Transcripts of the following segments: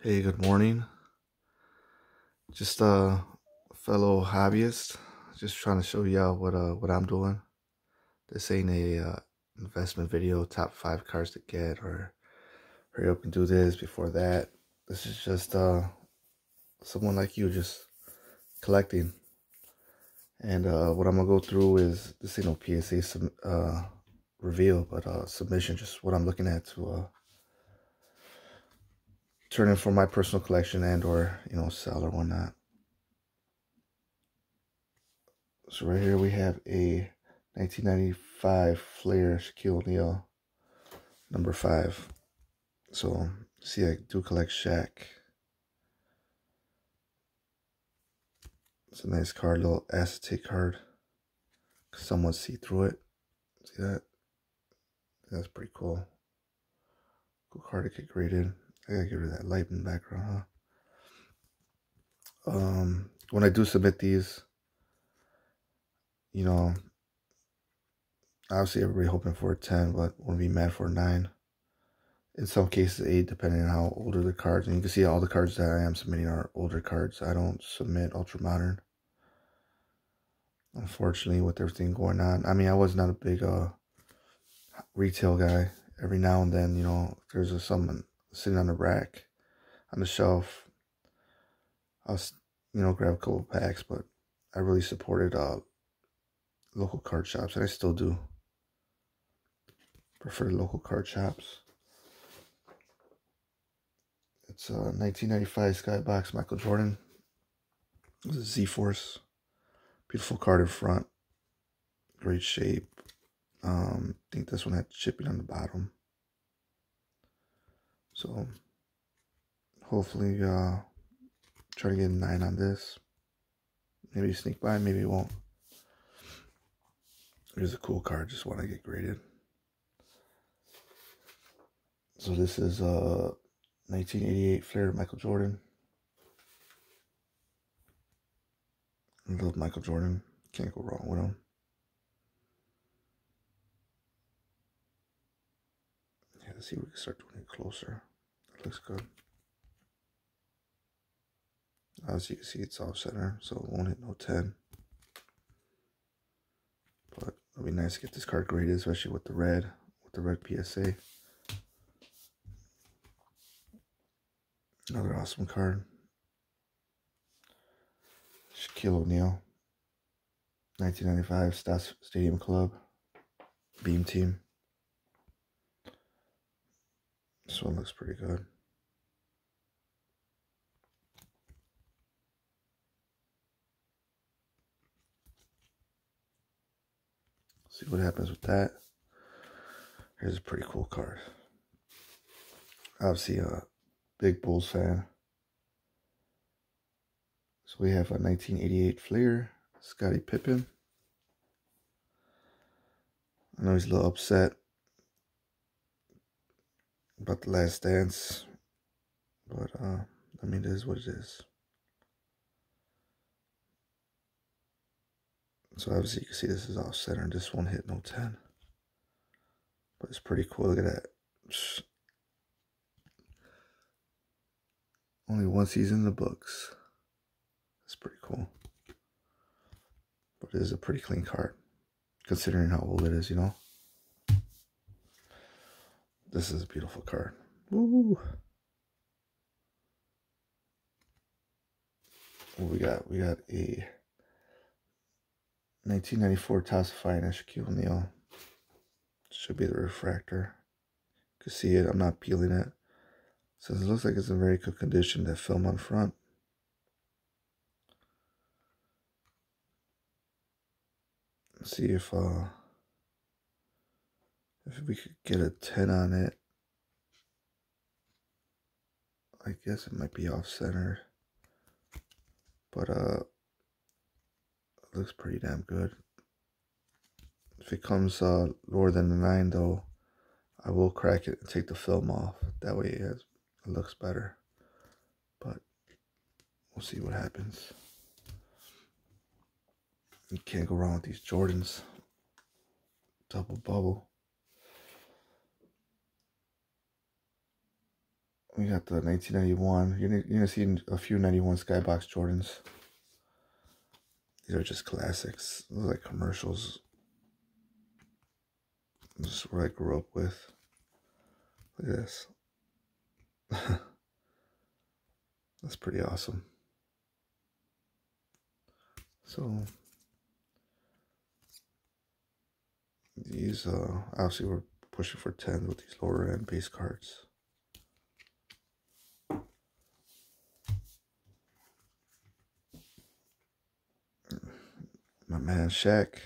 Hey, good morning. Just a fellow hobbyist, just trying to show you all what I'm doing. This ain't a investment video, top 5 cars to get, or hurry up and do this before that. This is just someone like you just collecting. And what I'm gonna go through is, this ain't no PSA reveal, but submission, just what I'm looking at to turn in for my personal collection and or sell or whatnot. So right here we have a 1995 FLAIR Shaquille O'Neal number 5. So see, I do collect Shaq. It's a nice card, little acetate card. Somewhat see through it. See that? That's pretty cool. Cool card to get graded. I gotta get rid of that light in the background, huh? When I do submit these, obviously everybody hoping for a 10, but wouldn't be mad for a 9. In some cases 8, depending on how older the cards. And you can see all the cards that I am submitting are older cards. I don't submit ultra modern, unfortunately, with everything going on. I mean, I was not a big retail guy. Every now and then, if there's someone sitting on the rack, on the shelf, I'll grab a couple packs. But I really supported local card shops, and I still do prefer local card shops. It's a 1995 SKYBOX Michael Jordan. It's a Z-Force. Beautiful card in front. Great shape. I think this one had shipping on the bottom. So hopefully try to get a 9 on this. Maybe sneak by, maybe it won't. Here's a cool card, just want to get graded. So this is 1988 FLAIR Michael Jordan. I love Michael Jordan. Can't go wrong with him. Yeah, let's see if we can start doing it closer. It looks good. As you can see, it's off center, so it won't hit no 10. But it'll be nice to get this card graded, especially with the red PSA. Another awesome card. Shaquille O'Neal, 1995 Stadium Club, Beam Team. This one looks pretty good. See what happens with that. Here's a pretty cool card. Obviously a big Bulls fan. So we have a 1988 FLAIR, Scottie Pippen. I know he's a little upset about the last dance, but I mean, it is what it is. So obviously you can see this is off center, and this won't hit no 10. But it's pretty cool. Look at that. Only one season in the books. That's pretty cool. But it is a pretty clean card, considering how old it is, This is a beautiful card. Woo! What we got? We got a 1994 Tossifying Shaquille O'Neal. Should be the refractor. You can see it. I'm not peeling it. Since it looks like it's in very good condition, that film on front. Let's see if we could get a 10 on it. I guess it might be off center, but it looks pretty damn good. If it comes lower than the 9 though, I will crack it and take the film off. That way it looks better. But we'll see what happens. You can't go wrong with these Jordans. Double bubble. We got the 1991. You're gonna see a few 91 SKYBOX Jordans. These are just classics. Those are like commercials. This is what I grew up with. Look at this. That's pretty awesome. So these obviously we're pushing for 10 with these lower end base cards. My man Shaq.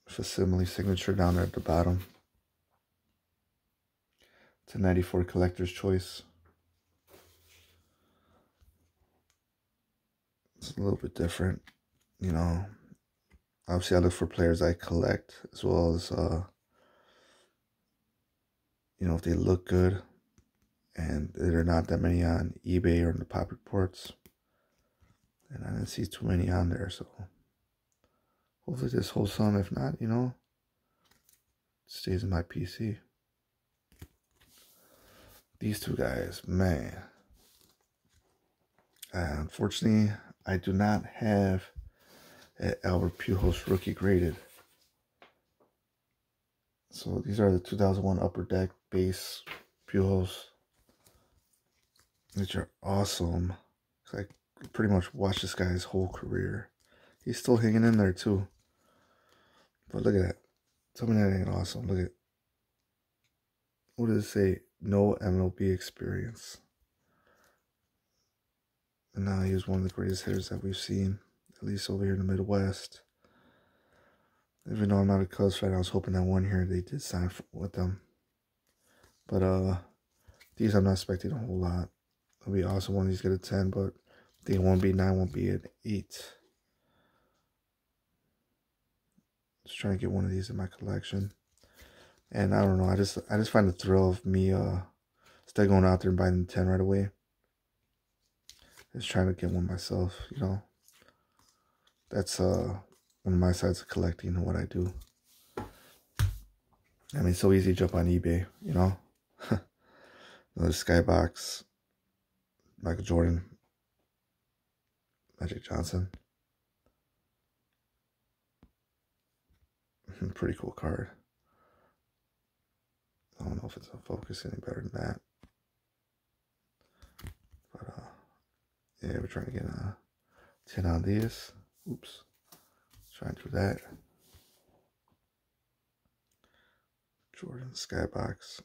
Facsimile signature down there at the bottom. It's a 94 collector's choice. It's a little bit different, you know. Obviously, I look for players I collect, as well as, you know, if they look good, and there are not that many on eBay or in the pop reports. And I didn't see too many on there, so hopefully this holds some. If not, you know, it stays in my PC. These two guys, man. Unfortunately, I do not have an Albert Pujols rookie graded. So these are the 2001 Upper Deck base Pujols, which are awesome. I pretty much watched this guy's whole career. He's still hanging in there too. But look at that. Tell me that ain't awesome. Look at, what does it say? No MLB experience. And now he was one of the greatest hitters that we've seen, at least over here in the Midwest. Even though I'm not a Cubs fan, I was hoping that one year they did sign with them. But these I'm not expecting a whole lot. It'll be awesome when these get a 10, but I think it won't be 9, won't be an 8. Just trying to get one of these in my collection. And I don't know, I just find the thrill of me instead of going out there and buying the 10 right away. Just trying to get one myself, you know. That's one of my sides of collecting and what I do. I mean, it's so easy to jump on eBay, you know. Another SKYBOX, Michael Jordan, Magic Johnson. Pretty cool card. I don't know if it's in focus any better than that. But yeah, we're trying to get a 10 on these. Oops. Trying to do that. Jordan SKYBOX.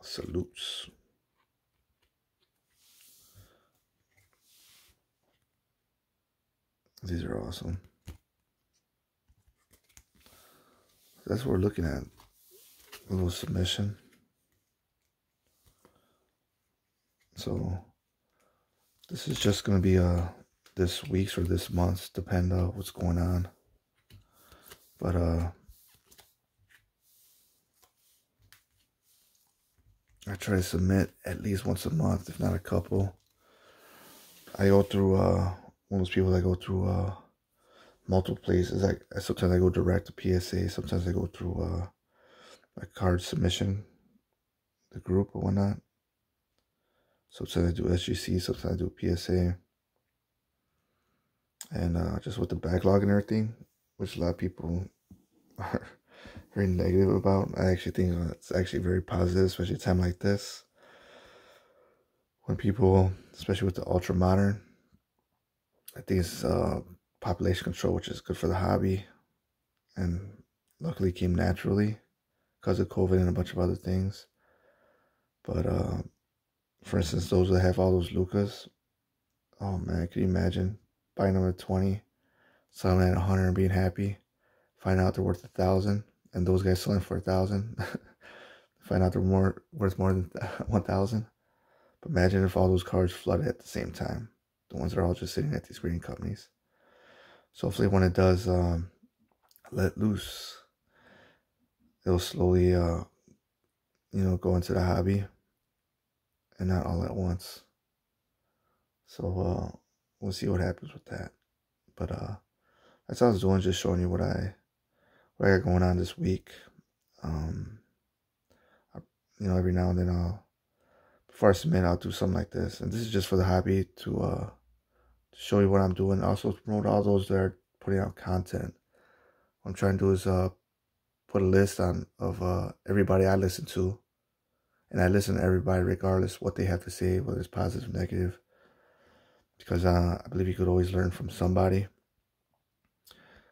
Salutes. These are awesome. That's what we're looking at. A little submission. So this is just going to be this week's or this month's, depend on what's going on. But I try to submit at least once a month, if not a couple. I go through one of those people that go through multiple places. Sometimes I go direct to PSA. Sometimes I go through my card submission, the group or whatnot. Sometimes I do SGC. Sometimes I do PSA. And just with the backlog and everything, which a lot of people are very negative about, I actually think it's actually very positive, especially at a time like this. When people, especially with the ultra modern, I think it's population control, which is good for the hobby, and luckily came naturally because of COVID and a bunch of other things. But for instance, those that have all those Lucas, oh man, can you imagine buying them at 20, selling them at 100 and being happy, find out they're worth 1,000, and those guys selling for 1,000, find out they're worth more than 1,000. But imagine if all those cards flooded at the same time, the ones that are all just sitting at these grading companies. So hopefully when it does let loose, it'll slowly, you know, go into the hobby and not all at once. So we'll see what happens with that. But that's all I was doing, just showing you what I got going on this week. you know, every now and then before I submit, I'll do something like this. And this is just for the hobby to show you what I'm doing. Also to promote all those that are putting out content. What I'm trying to do is put a list of everybody I listen to. And I listen to everybody regardless what they have to say, whether it's positive or negative. Because I believe you could always learn from somebody.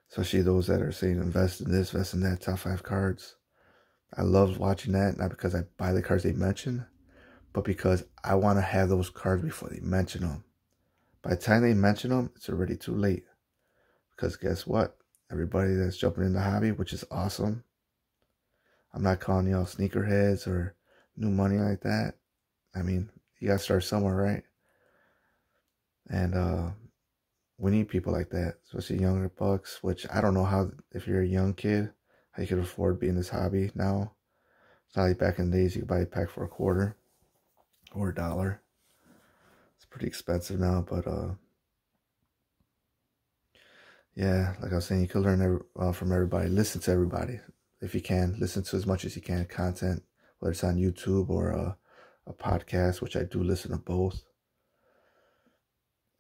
Especially those that are saying invest in this, invest in that, top 5 cards. I love watching that, not because I buy the cards they mention, but because I want to have those cards before they mention them. By the time they mention them, it's already too late. Because guess what? Everybody that's jumping in the hobby, which is awesome. I'm not calling y'all sneakerheads or new money like that. I mean, you got to start somewhere, right? And we need people like that, especially younger bucks, which I don't know how, if you're a young kid, how you could afford being this hobby now. It's not like back in the days you could buy a pack for $0.25 or $1. It's pretty expensive now, but yeah, like I was saying, you could learn from everybody. Listen to everybody if you can. Listen to as much as you can content, whether it's on YouTube or a podcast, which I do listen to both.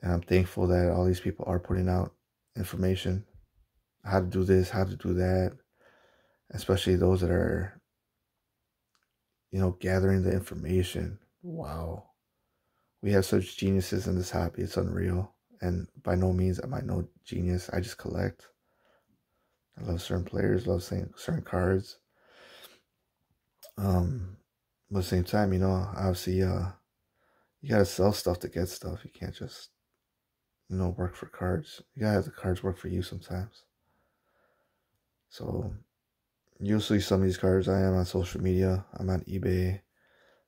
And I'm thankful that all these people are putting out information, how to do this, how to do that, especially those that are, you know, gathering the information. Wow. We have such geniuses in this hobby. It's unreal. And by no means am I no genius. I just collect. I love certain players, love certain cards. But at the same time, you know, obviously, you gotta sell stuff to get stuff. You can't just, you know, work for cards. You gotta have the cards work for you sometimes. So, you'll see some of these cards. I am on social media. I'm on eBay,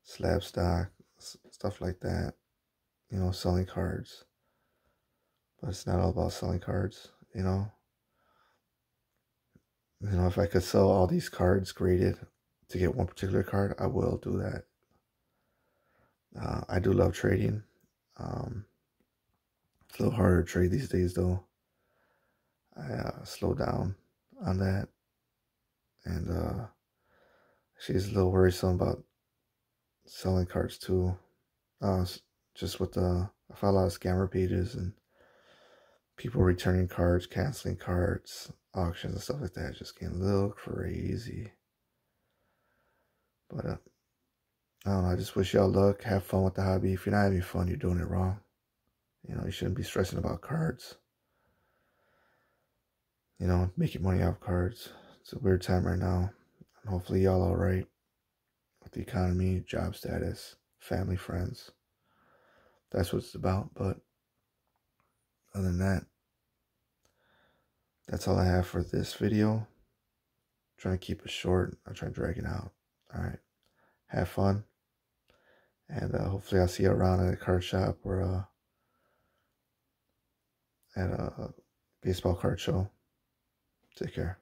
Slabstock, stuff like that. You know, selling cards. But it's not all about selling cards, you know. You know, if I could sell all these cards graded to get one particular card, I will do that. I do love trading. It's a little harder to trade these days, though. I slowed down on that. And she's a little worrisome about selling cards, too. Just with I follow a lot of scammer pages and people returning cards, canceling cards, auctions and stuff like that. Just getting a little crazy. But I don't know, I just wish y'all luck. Have fun with the hobby. If you're not having fun, you're doing it wrong. You know, you shouldn't be stressing about cards. You know, making money off cards. It's a weird time right now. And hopefully y'all alright with the economy, job status, family, friends. That's what it's about. But other than that, that's all I have for this video. I'm trying to keep it short. I'm trying to drag it out. Alright. Have fun. And hopefully I'll see you around at a card shop or at a baseball card show. Take care.